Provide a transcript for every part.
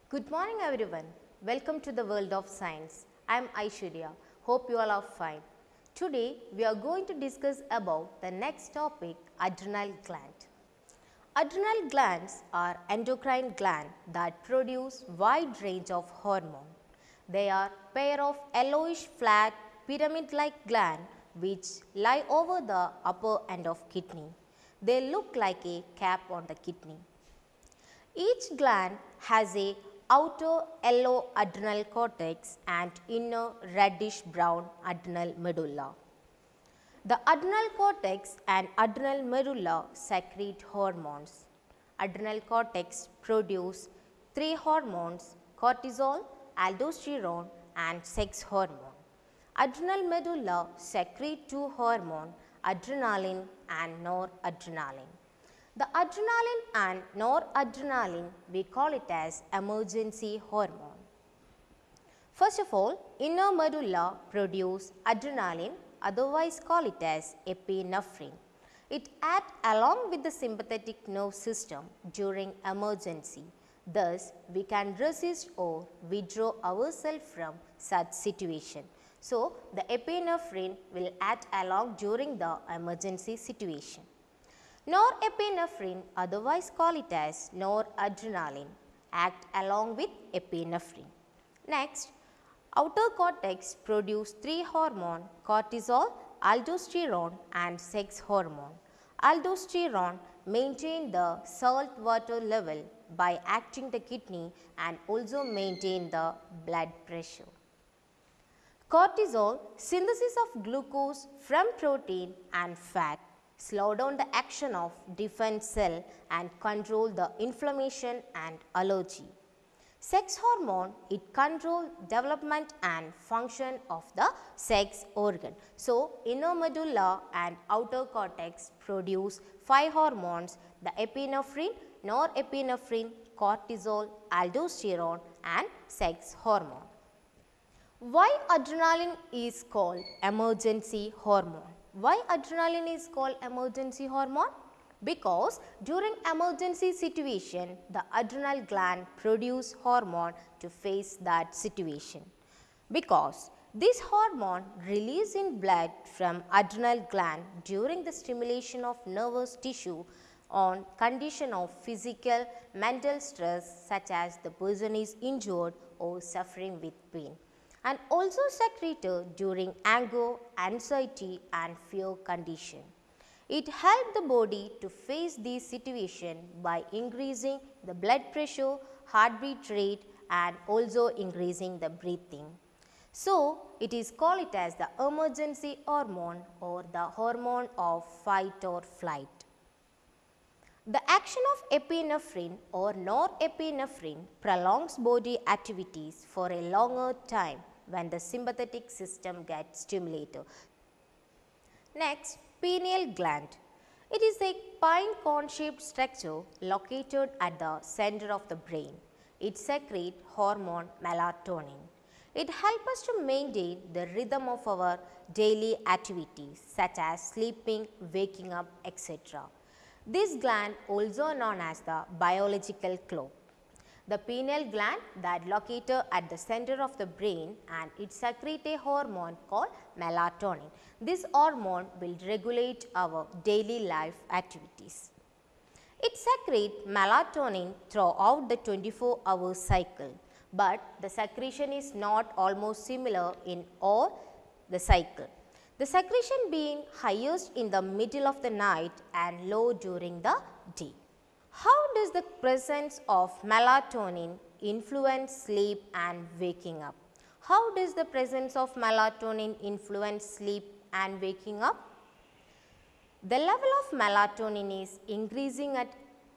Good morning everyone. Welcome to the world of science. I am Aishwarya. Hope you all are fine. Today we are going to discuss about the next topic, adrenal gland. Adrenal glands are endocrine glands that produce wide range of hormone. They are pair of yellowish flat pyramid-like gland which lie over the upper end of kidney. They look like a cap on the kidney. Each gland has a outer yellow adrenal cortex and inner reddish brown adrenal medulla. The adrenal cortex and adrenal medulla secrete hormones. Adrenal cortex produce three hormones: cortisol, aldosterone and sex hormone. Adrenal medulla secrete two hormones, adrenaline and noradrenaline. The adrenaline and noradrenaline, we call it as emergency hormone. First of all, inner medulla produce adrenaline, otherwise call it as epinephrine. It acts along with the sympathetic nerve system during emergency. Thus, we can resist or withdraw ourselves from such situation. So, the epinephrine will act along during the emergency situation. Norepinephrine, otherwise call it as noradrenaline, act along with epinephrine. Next, outer cortex produce three hormones: cortisol, aldosterone and sex hormone. Aldosterone maintain the salt water level by acting the kidney and also maintain the blood pressure. Cortisol, synthesis of glucose from protein and fat, slow down the action of defense cell and control the inflammation and allergy. Sex hormone, it control development and function of the sex organ. So, inner medulla and outer cortex produce five hormones: the epinephrine, norepinephrine, cortisol, aldosterone and sex hormone. Why adrenaline is called emergency hormone? Why adrenaline is called emergency hormone? Because during emergency situation, the adrenal gland produce hormone to face that situation. Because this hormone released in blood from adrenal gland during the stimulation of nervous tissue on condition of physical, mental stress such as the person is injured or suffering with pain, and also secreted during anger, anxiety and fear condition. It helps the body to face these situations by increasing the blood pressure, heartbeat rate and also increasing the breathing. So, it is called it as the emergency hormone or the hormone of fight or flight. The action of epinephrine or norepinephrine prolongs body activities for a longer time when the sympathetic system gets stimulated. Next, pineal gland. It is a pine cone shaped structure located at the center of the brain. It secretes hormone melatonin. It helps us to maintain the rhythm of our daily activities such as sleeping, waking up, etc. This gland also known as the biological clock. The pineal gland that located at the center of the brain and it secretes a hormone called melatonin. This hormone will regulate our daily life activities. It secretes melatonin throughout the 24-hour cycle, but the secretion is not almost similar in all the cycle. The secretion being highest in the middle of the night and low during the day. How does the presence of melatonin influence sleep and waking up? How does the presence of melatonin influence sleep and waking up? The level of melatonin is increasing at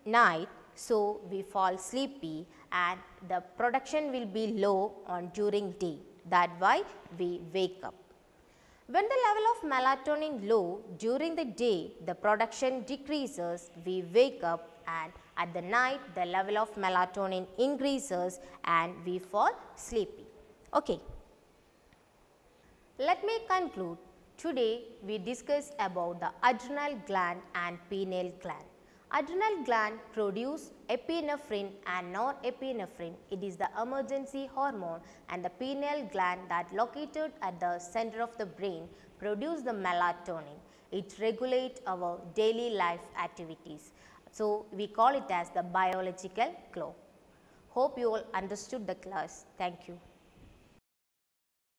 night, so we fall sleepy and the production will be low on during day. That's why we wake up. When the level of melatonin low during the day, the production decreases, we wake up, and at the night the level of melatonin increases and we fall sleepy. Okay. Let me conclude. Today we discussed about the adrenal gland and pineal gland. Adrenal gland produce epinephrine and norepinephrine. It is the emergency hormone, and the pineal gland that located at the center of the brain produce the melatonin. It regulates our daily life activities. So, we call it as the biological clock. Hope you all understood the class. Thank you.